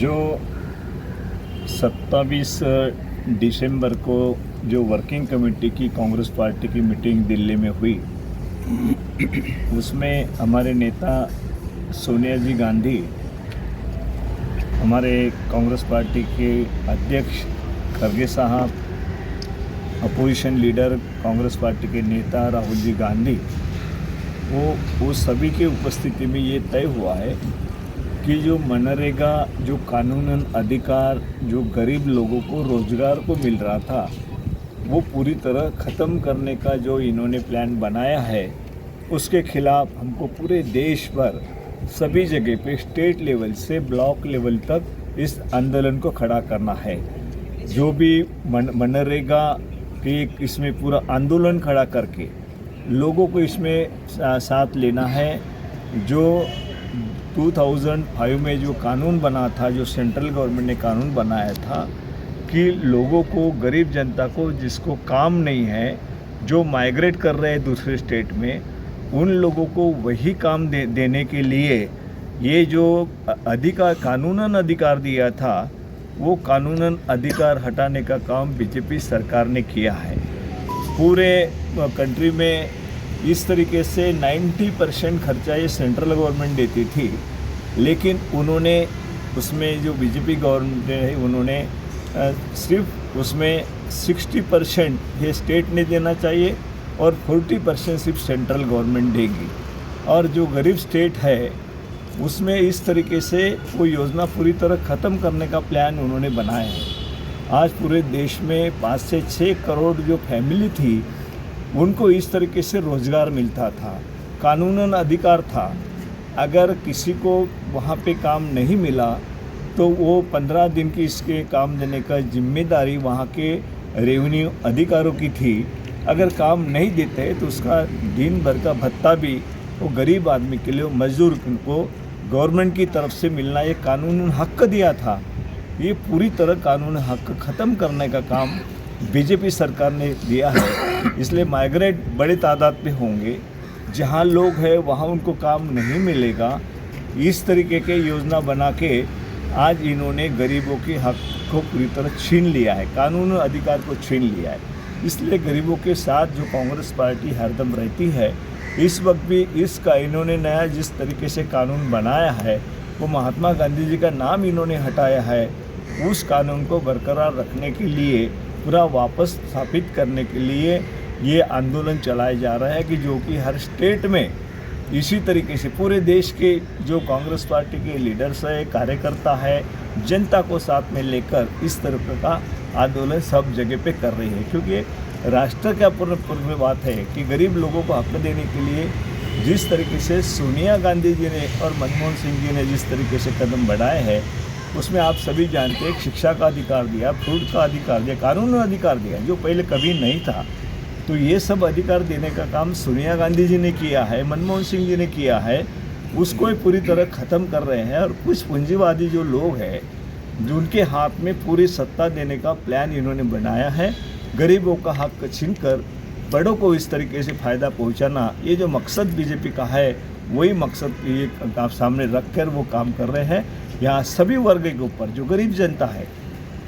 जो 27 दिसंबर को जो वर्किंग कमेटी की कांग्रेस पार्टी की मीटिंग दिल्ली में हुई, उसमें हमारे नेता सोनिया जी गांधी, हमारे कांग्रेस पार्टी के अध्यक्ष खरगे साहब, अपोजिशन लीडर कांग्रेस पार्टी के नेता राहुल जी गांधी, वो सभी की उपस्थिति में ये तय हुआ है कि जो मनरेगा, जो कानूनन अधिकार जो गरीब लोगों को रोज़गार को मिल रहा था, वो पूरी तरह ख़त्म करने का जो इन्होंने प्लान बनाया है, उसके खिलाफ हमको पूरे देश पर सभी जगह पे स्टेट लेवल से ब्लॉक लेवल तक इस आंदोलन को खड़ा करना है। जो भी मनरेगा के इसमें पूरा आंदोलन खड़ा करके लोगों को इसमें साथ लेना है। जो 2005 में जो कानून बना था, जो सेंट्रल गवर्नमेंट ने कानून बनाया था कि लोगों को, गरीब जनता को जिसको काम नहीं है, जो माइग्रेट कर रहे हैं दूसरे स्टेट में, उन लोगों को वही काम देने के लिए ये जो अधिकार, कानूनन अधिकार दिया था, वो कानूनन अधिकार हटाने का काम बीजेपी सरकार ने किया है। पूरे कंट्री में इस तरीके से 90% खर्चा ये सेंट्रल गवर्नमेंट देती थी, लेकिन उन्होंने उसमें जो बीजेपी गवर्नमेंट है, उन्होंने सिर्फ उसमें 60% ये स्टेट ने देना चाहिए और 40% सिर्फ सेंट्रल गवर्नमेंट देगी। और जो गरीब स्टेट है उसमें इस तरीके से वो योजना पूरी तरह ख़त्म करने का प्लान उन्होंने बनाया है। आज पूरे देश में 5 से 6 करोड़ जो फैमिली थी, उनको इस तरीके से रोज़गार मिलता था, कानूनन अधिकार था। अगर किसी को वहाँ पे काम नहीं मिला तो वो 15 दिन की इसके काम देने का जिम्मेदारी वहाँ के रेवेन्यू अधिकारों की थी। अगर काम नहीं देते तो उसका दिन भर का भत्ता भी वो गरीब आदमी के लिए, मजदूर को गवर्नमेंट की तरफ से मिलना, ये कानूनन हक दिया था। ये पूरी तरह कानून हक ख़त्म करने का काम बीजेपी सरकार ने दिया है। इसलिए माइग्रेट बड़े तादाद में होंगे, जहाँ लोग हैं वहाँ उनको काम नहीं मिलेगा। इस तरीके के योजना बना के आज इन्होंने गरीबों के हक को पूरी तरह छीन लिया है, कानून अधिकार को छीन लिया है। इसलिए गरीबों के साथ जो कांग्रेस पार्टी हरदम रहती है, इस वक्त भी इसका इन्होंने नया जिस तरीके से कानून बनाया है, वो महात्मा गांधी जी का नाम इन्होंने हटाया है, उस कानून को बरकरार रखने के लिए, पूरा वापस स्थापित करने के लिए ये आंदोलन चलाया जा रहा है कि जो कि हर स्टेट में इसी तरीके से पूरे देश के जो कांग्रेस पार्टी के लीडर्स है, कार्यकर्ता है, जनता को साथ में लेकर इस तरह का आंदोलन सब जगह पे कर रही है। क्योंकि राष्ट्र का पूर्ण बात है कि गरीब लोगों को हक देने के लिए जिस तरीके से सोनिया गांधी जी ने और मनमोहन सिंह जी ने जिस तरीके से कदम बढ़ाए हैं, उसमें आप सभी जानते हैं, शिक्षा का अधिकार दिया, फूड का अधिकार दिया, कानून अधिकार दिया, जो पहले कभी नहीं था। तो ये सब अधिकार देने का काम सोनिया गांधी जी ने किया है, मनमोहन सिंह जी ने किया है, उसको ही पूरी तरह ख़त्म कर रहे हैं। और कुछ पूंजीवादी जो लोग हैं, जो उनके हाथ में पूरी सत्ता देने का प्लान इन्होंने बनाया है, गरीबों का हक छीन कर बड़ों को इस तरीके से फ़ायदा पहुंचाना, ये जो मकसद बीजेपी का है, वही मकसद ये आप सामने रख कर वो काम कर रहे हैं। यहाँ सभी वर्ग के ऊपर जो गरीब जनता है,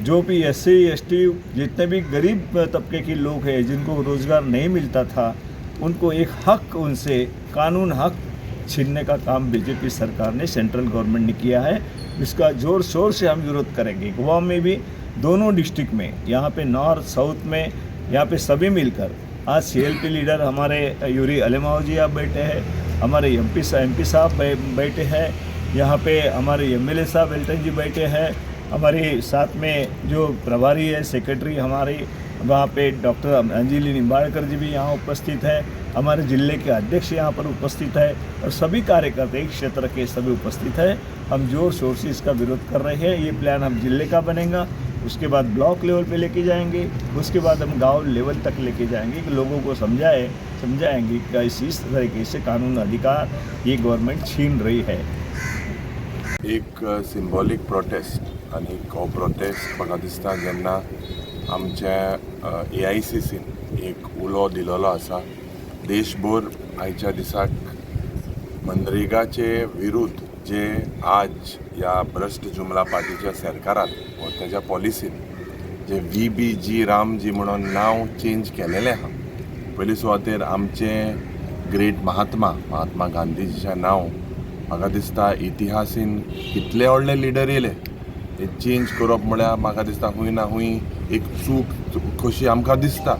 जो भी SC ST जितने भी गरीब तबके के लोग हैं, जिनको रोज़गार नहीं मिलता था, उनको एक हक, उनसे कानून हक छीनने का काम बीजेपी सरकार ने, सेंट्रल गवर्नमेंट ने किया है। इसका ज़ोर शोर से हम विरोध करेंगे। गोवा में भी दोनों डिस्ट्रिक्ट में, यहाँ पे नॉर्थ साउथ में, यहाँ पे सभी मिलकर आज CLP लीडर हमारे यूरी अलेमाओ जी आप बैठे हैं, हमारे MP साहब बैठे हैं, यहाँ पे हमारे MLA साहब एल्टन जी बैठे हैं, हमारे साथ में जो प्रभारी है, सेक्रेटरी हमारे वहाँ पे डॉक्टर अंजलि निम्बाड़कर जी भी यहाँ उपस्थित है, हमारे जिले के अध्यक्ष यहाँ पर उपस्थित है, और सभी कार्यकर्ता एक क्षेत्र के सभी उपस्थित है। हम जोर शोर से इसका विरोध कर रहे हैं। ये प्लान हम जिले का बनेगा, उसके बाद ब्लॉक लेवल पे लेके जाएंगे, उसके बाद हम गांव लेवल तक लेके जाएंगे कि लोगों को समझाएंगे कि इस तरीके से कानून अधिकार ये गवर्नमेंट छीन रही है। एक सिंबॉलिक प्रोटेस्ट आनी हो प्रोटेस्ट म्हाका दिसता जेन्ना आमच्या AICCन एक उलो दिलोलो आसा देशभर आयच्या दिसाक मनरेगाचे विरुद्ध जे आज या भ्रष्ट जुमला पार्टीच्या सरकारान व त्याच्या पॉलिसीन जे VBG रामजी म्हणून नाव चेंज केलेलें आहा. पयली सुवातेर आमचे ग्रेट महात्मा गांधीजीचें नाव म्हाका दिसता इतिहासीन कितले व्हडले लिडर येयले ते चेंज करप म्हळ्यार म्हाका दिसता खूंय ना खूंय एक चूक कशी आमकां दिसता.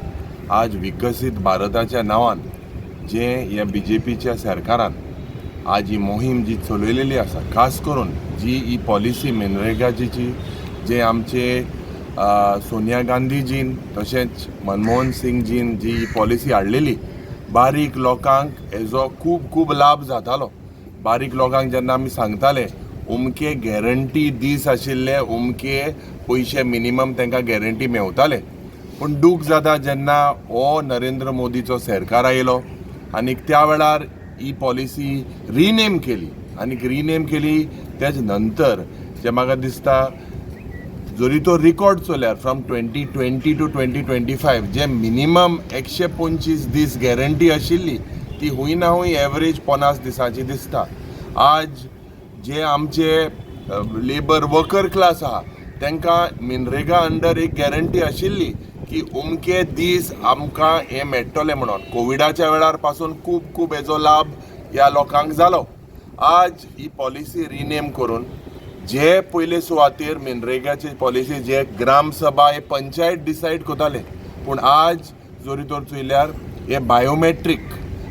आज विकसीत भारताच्या नांवान जे ह्या BJPच्या सरकारान आज ही मोहीम जी चलयलेली आसा, खास करून जी ही पॉलिसी मनरेगाची जे आमचे सोनिया गांधीजीन तशेंच मनमोहन सिंगजीन जी ही पॉलिसी हाडलेली, बारीक लोकांक हेजो खूब लाभ जातालो. बारीक लोकांक जेन्ना आमी सांगताले उमके गॅरंटी दीस आशिल्ले, उमके पयशे मिनिमम तांकां गॅरंटी मेवताले. पूण दूख जाता जेन्ना हो नरेंद्र मोदीचो सरकार आयलो आनी त्या वेळार ही पॉलिसी रिनेम केली तेच नंतर जे म्हाका दिसता जरी तो रिकॉर्ड चोल्यार फ्रॉम 2020 to 2025 जे मिनिमम 125 दीस गॅरंटी आशिल्ली ती खूंय ना खूंय एवरेज 50 दिसांची दिसता. आज जे आमचे लेबर वर्कर क्लास आहा तांकां मनरेगा अंडर एक गॅरंटी आशिल्ली की उमके दीस आमकां हे मेळटले म्हणून. कोविडाच्या वेळार पासून खूब हेजो लाभ ह्या लोकांक जालो. आज ही पॉलिसी रिनेम करून जे पयले सुवातेर मनरेगाची पॉलिसी जे ग्रामसभा हे पंचायत डिसायड करताले, पूण आज जोरी तोर चोयल्यार हे बायोमेट्रीक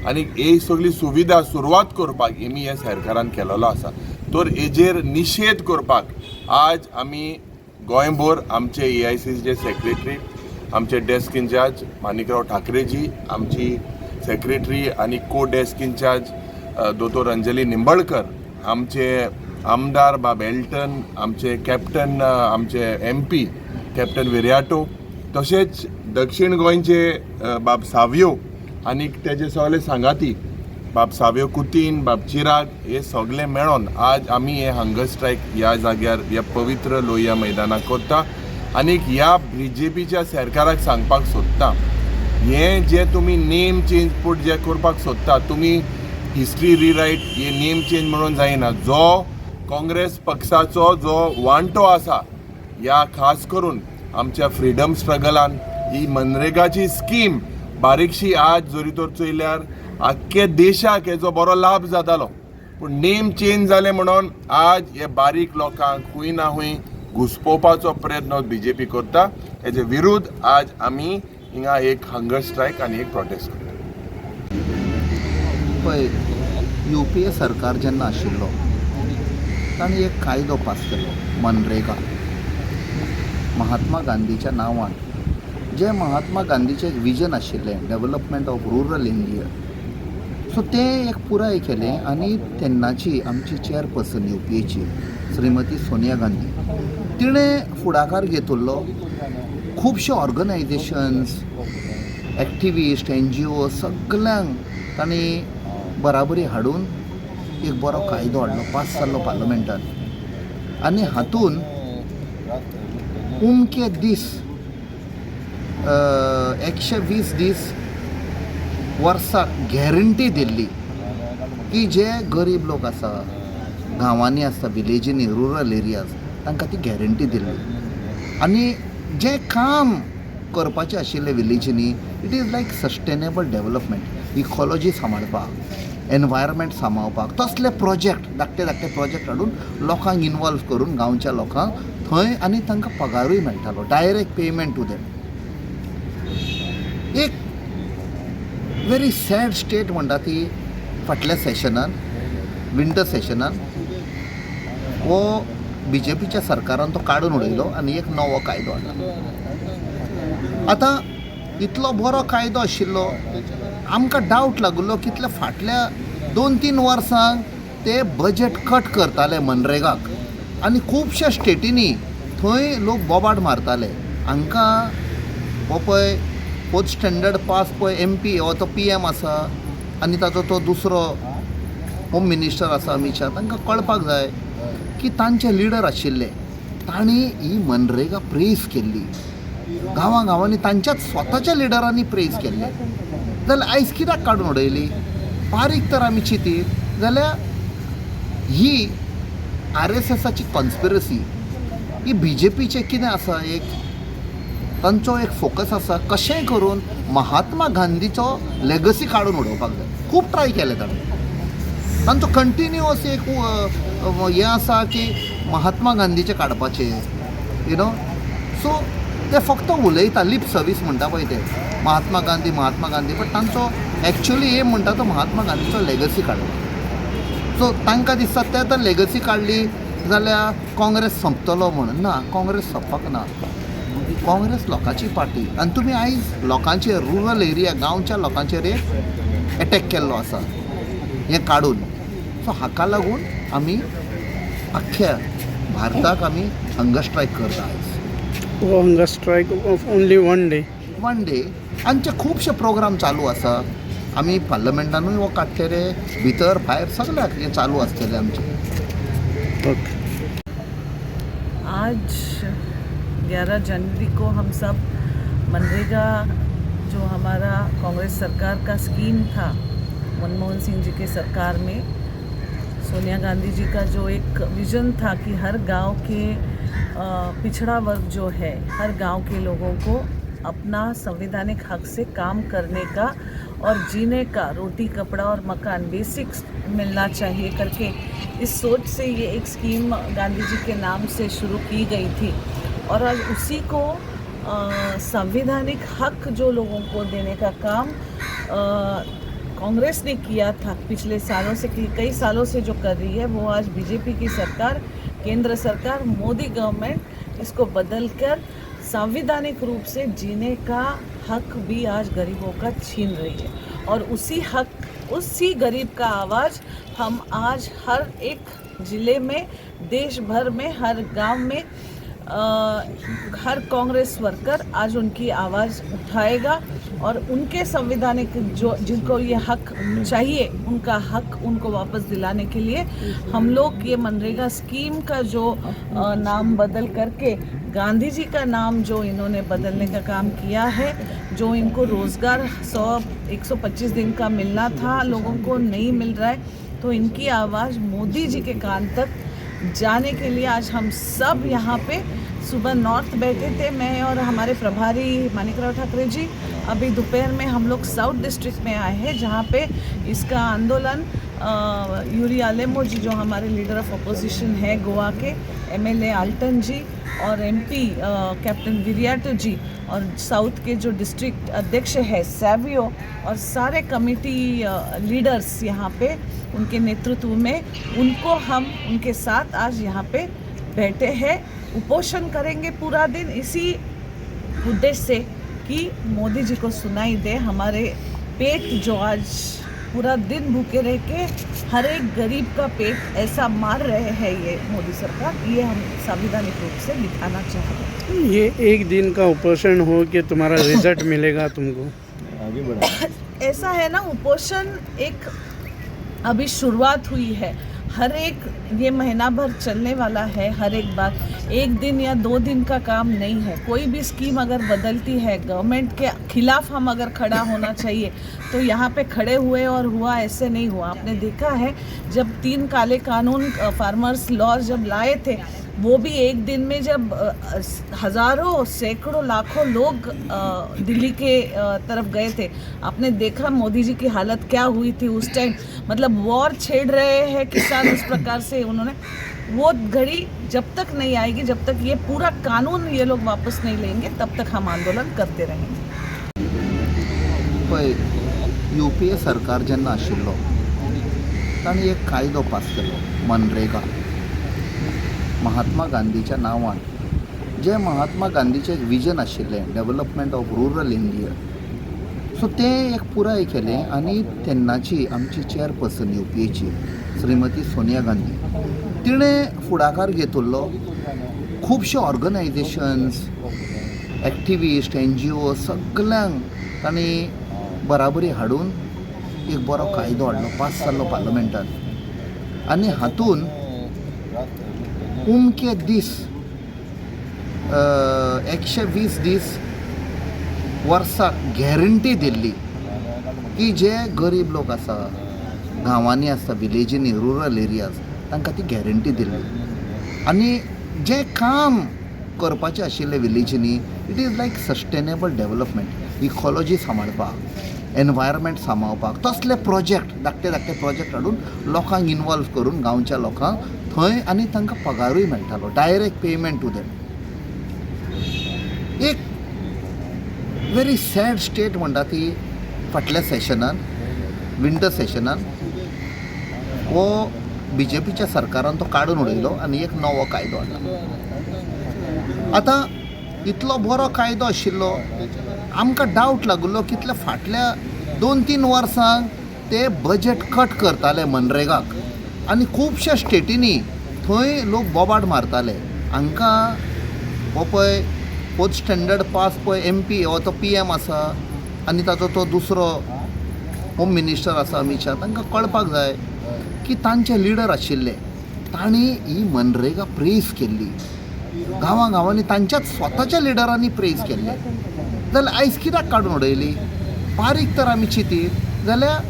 आनी ही सगळी सुविधा सुरवात करपाक हेमी ह्या सरकारान केलेलो आसा. तर हेजेर निशेध करपाक आज आमी गोंयभर आमचे AICCचे सेक्रेटरी, आमचे डेस्क इंचार्ज माणिकराव ठाकरेजी, आमची सेक्रेटरी आनी को डेस्क इंचार्ज दोतोर अंजली निंबळकर, आमचे आमदार बाब एल्टन, आमचे कॅप्टन आमचे MP कॅप्टन विर्याटो, तशेंच दक्षिण गोंयचे बाब सावयो आनी तेजे सगळे सांगाती बाब सावयो कुतीन, बाब चिराग, हे सगळे मेळोन आज आमी हे हंगर स्ट्रायक ह्या जाग्यार ह्या पवित्र लोहिया मैदानाक करता. आनी ह्या BJPच्या सरकाराक सांगपाक सोदता, हे जे तुमी नेम चेंज पूट जे करपाक सोदता, तुमी हिस्ट्री रिरायट हे नेम चेंज म्हणून जायना. जो काँग्रेस पक्षाचो जो वांटो आसा ह्या खास करून आमच्या फ्रिडम स्ट्रगलान ही मनरेगाची स्कीम बारीकशी आज जोरी तोर चोयल्यार आख्खे देशाक हेजो बरो लाभ जातालो. पूण नेम चेंज जाले म्हणून आज हे बारीक लोकांक खूंय ना खूंय घुसपोवपाचो प्रयत्न BJP करता. हेजे विरुद्ध आज आमी हिंगा एक हंगर स्ट्रायक आनी एक प्रोटेस्ट करता. पळय, UPA सरकार जेन्ना आशिल्लो तांणी एक कायदो पास केलो, मनरेगा. महात्मा गांधीच्या नांवान जे महात्मा गांधीचें एक विजन आशिल्लें डेव्हलपमेंट ऑफ रुरल इंडिया, सो तें एक पुराय केलें. आनी तेन्नाची आमची चेअरपर्सन UPAची श्रीमती सोनिया गांधी तिणें फुडाकार घेतिल्लो. खुबशे ऑर्गनायजेशन्स, एक्टिविस्ट, NGO सगळ्यांक तांणी बराबरी हाडून एक बरो कायदो हाडलो, पास जाल्लो पार्लमेंटान. आनी हातून उमके दीस 120 दीस वर्साक गॅरंटी दिल्ली की जे गरीब लोक आसा, गांवांनी आसता, विलेजींनी, रुरल एरियाज, तांकां ती गॅरंटी दिल्ली. आनी जे काम करपाचें आशिल्लें विलेजींनी, it is like sustainable development, ecology सांबाळपाक, एनवायरमेंट सांबाळपाक, तसले प्रोजेक्ट धाकटे प्रोजेक्ट हाडून लोकांक इनवॉल्व करून गांवच्या लोकांक थंय, आनी तांकां पगारूय मेळटालो, डायरेक्ट पेमेंट टू देम. एक व्हेरी सॅड स्टेट म्हणटा ती फाटल्या सेशनान, विंटर सेशनान हो BJPच्या सरकारान तो काडून उडयलो आनी एक नवो कायदो हाडला. आतां इतलो बरो कायदो आशिल्लो, आमकां डावट लागलो कितल्या फाटल्या 2-3 वर्सांक ते बजेट कट करताले मनरेगाक, आनी खुबश्या स्टेटींनी थंय लोक बोबाड मारताले. हांकां हो पळय 4th स्टँडर्ड पास पळय MP हो तो PM आसा आनी ताचो तो दुसरो होम मिनिस्टर आसा अमित शाह, तांकां कळपाक जाय की तांचे लिडर आशिल्ले तांणी ही मनरेगा प्रेज केल्ली, गांवांनी तांच्याच स्वताच्या लिडरांनी प्रेज केल्ले. जाल्यार आयज कित्याक काडून उडयली? बारीक तर आमी चिंतीत जाल्यार ही RSSची कॉन्स्पिरसी ही BJPचे कितें आसा एक तांचो एक फोकस आसा कशेंय करून महात्मा गांधीचो लेगसी काडून उडोवपाक जाय खूब ट्राय केलें ताणें तांचो कंटिन्युअस एक हें आसा की महात्मा गांधीचें काडपाचें यू नो सो ते फक्त उलयता लिप सर्वीस म्हणटा पळय ते महात्मा गांधी बट तांचो एक्चुअली एम म्हणटा तो महात्मा गांधीचो लेगसी काडप सो तांकां दिसता ते तर लेगसी काडली जाल्यार काँग्रेस सोंपतलो म्हणून ना काँग्रेस सोंपपाक ना काँग्रेस लोकांची पार्टी आनी तुमी आयज लोकांचे रुरल एरिया गांवच्या लोकांचेर एक अटॅक केल्लो आसा हें काडून सो हाका लागून आमी अख्ख्या भारताक आमी हंगर स्ट्रायक करता आयज hunger strike of only one day आमचे खुबशे प्रोग्राम चालू आसा आमी पार्लमेंटानूय हो काडटले भितर भायर सगळ्याक हें चालू आसतलें आमचें ओके आज 11 जनवरी को हम सब मनरेगा जो हमारा कांग्रेस सरकार का स्कीम था मनमोहन सिंह जी के सरकार में सोनिया गांधी जी का जो एक विज़न था कि हर गांव के पिछड़ा वर्ग जो है हर गांव के लोगों को अपना संवैधानिक हक से काम करने का और जीने का रोटी कपड़ा और मकान बेसिक्स मिलना चाहिए करके इस सोच से ये एक स्कीम गांधी जी के नाम से शुरू की गई थी और आज उसी को संवैधानिक हक जो लोगों को देने का काम कांग्रेस ने किया था पिछले सालों से कई सालों से जो कर रही है वो आज बीजेपी की सरकार केंद्र सरकार मोदी गवर्नमेंट इसको बदलकर संवैधानिक रूप से जीने का हक भी आज गरीबों का छीन रही है और उसी गरीब का आवाज़ हम आज हर एक ज़िले में देश भर में हर गांव में हर कांग्रेस वर्कर आज उनकी आवाज़ उठाएगा और उनके संवैधानिक जो जिनको ये हक चाहिए उनका हक उनको वापस दिलाने के लिए हम लोग ये मनरेगा स्कीम का जो नाम बदल करके गांधी जी का नाम जो इन्होंने बदलने का काम किया है जो इनको रोज़गार 125 दिन का मिलना था लोगों को नहीं मिल रहा है तो इनकी आवाज़ मोदी जी के कान तक जाने के लिए आज हम सब यहाँ पे सुबह नॉर्थ बैठे थे मैं और हमारे प्रभारी मानिकराव ठाकरे जी अभी दोपहर में हम लोग साउथ डिस्ट्रिक्ट में आए हैं जहाँ पे इसका आंदोलन यूरी आलेमो जी जो हमारे लीडर ऑफ अपोजिशन है गोवा के MLA आल्टन जी और MP कैप्टन विरियाटो जी और साउथ के जो डिस्ट्रिक्ट अध्यक्ष है सैवियो और सारे कमेटी लीडर्स यहाँ पे उनके नेतृत्व में उनको हम उनके साथ आज यहाँ पे बैठे हैं उपोषण करेंगे पूरा दिन इसी उद्देश्य से कि मोदी जी को सुनाई दे हमारे पेट जो आज पूरा दिन भूखे रह के हर एक गरीब का पेट ऐसा मार रहे हैं ये मोदी सरकार ये हम संवैधानिक रूप से दिखाना चाहते हैं ये एक दिन का उपोषण हो कि तुम्हारा रिजल्ट मिलेगा तुमको आगे बढ़ा ऐसा है ना उपोषण एक अभी शुरुआत हुई है हर एक ये महीना भर चलने वाला है हर एक बात एक दिन या 2 दिन का काम नहीं है कोई भी स्कीम अगर बदलती है गवर्नमेंट के खिलाफ हम अगर खड़ा होना चाहिए तो यहाँ पे खड़े हुए और हुआ ऐसे नहीं हुआ आपने देखा है जब 3 काले कानून फार्मर्स लॉ जब लाए थे वो भी एक दिन में जब हज़ारों सैकड़ों लाखों लोग दिल्ली के तरफ गए थे आपने देखा मोदी जी की हालत क्या हुई थी उस टाइम मतलब वॉर छेड़ रहे हैं किसान उस प्रकार से उन्होंने वो घड़ी जब तक नहीं आएगी जब तक ये पूरा कानून ये लोग वापस नहीं लेंगे तब तक हम आंदोलन करते रहेंगे पळय UPA सरकार जेन्ना आशिल्लो तांणी एक कायदो पास केलो मनरेगा महात्मा गांधीच्या नांवान जे महात्मा गांधीचें एक विजन आशिल्लें development of rural India so तें एक पुराय केलें आनी तेन्नाची आमची चेअरपर्सन UPAची श्रीमती सोनिया गांधी तिणें फुडाकार घेतिल्लो खुबशे ऑर्गनायजेशन्स एक्टिविस्ट NGO सगळ्यांक तांणी बराबरी हाडून एक बरो कायदो हाडलो पास जाल्लो पार्लमेंटान आनी हातून उमके दीस 120 दीस वर्साक गॅरंटी दिल्ली की जे गरीब लोक आसा गांवांनी आसता विलेजींनी रुरल एरियाज तांकां ती गॅरंटी दिल्ली आनी जें काम करपाचें आशिल्लें विलेजींनी it is like sustainable development ecology सांबाळपाक एनवायरमेंट सांबाळपाक तसले प्रोजेक्ट धाकटे धाकटे प्रोजेक्ट हाडून लोकांक इनवॉल्व करून गांवच्या लोकांक थंय आनी तांकां पगारूय मेळटालो डायरेक्ट पेमेंट टू देम. एक वेरी सॅड स्टेट म्हणटा ती फाटल्या सेशनान विंटर सेशनान हो BJPच्या सरकारान तो काडून उडयलो आनी एक नवो कायदो हाडला. आतां इतलो बरो कायदो आशिल्लो आमकां डावट लागलो कितल्या फाटल्या 2-3 वर्सांक ते बजेट कट करताले मनरेगाक आनी खुबश्या स्टेटींनी थंय लोक बोबाड मारताले. हांकां हो पळय 4th स्टँडर्ड पास पळय MP हो तो PM आसा आनी ताचो तो दुसरो होम मिनिस्टर आसा अमित शाह तांकां कळपाक जाय की तांचे लिडर आशिल्ले तांणी ही मनरेगा प्रेज केल्ली गांवांनी तांच्याच स्वताच्या लिडरांनी प्रेज केल्ले जाल्यार आयज कित्याक काडून उडयली. बारीक तर आमी चिंतीत जाल्यार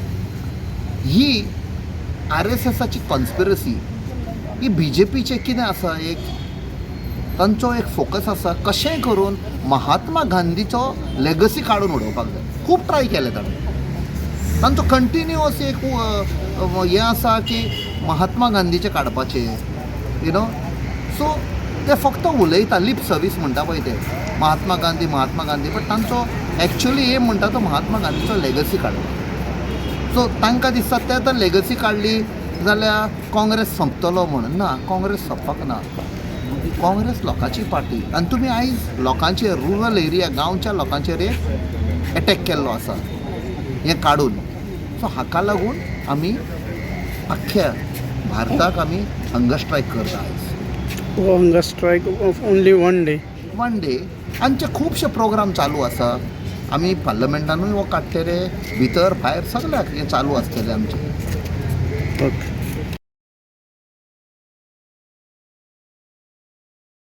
ही RSSची कॉन्स्पिरसी ही BJPचें कितें आसा एक तांचो एक फोकस आसा कशेंय करून महात्मा गांधीचो लेगसी काडून उडोवपाक जाय. खूब ट्राय केले ताणें तांचो कंटिन्युअस एक हें आसा की महात्मा गांधीचें काडपाचें नो सो ते फक्त उलयता लिप सर्वीस म्हणटा पळय ते महात्मा गांधी बट तांचो एक्चुअली एम म्हणटा तो महात्मा गांधीचो लेगसी काडप. सो तांकां दिसता ते आतां लेगसी काडली जाल्यार काँग्रेस सोंपतलो म्हणून ना काँग्रेस सोंपपाक ना. काँग्रेस लोकांची पार्टी आनी तुमी आयज लोकांचेर रुरल एरिया गांवच्या लोकांचेर एक अटॅक केल्लो आसा हें काडून. सो हाका लागून आमी अख्ख्या भारताक आमी हंगर स्ट्रायक करता आयज. Hunger strike of only one day आमचे खुबशे प्रोग्राम चालू आसा. आमी पार्लमेंटानूय हो काडटले भितर भायर सगळ्याक हें चालू आसतलें आमचें. ओके.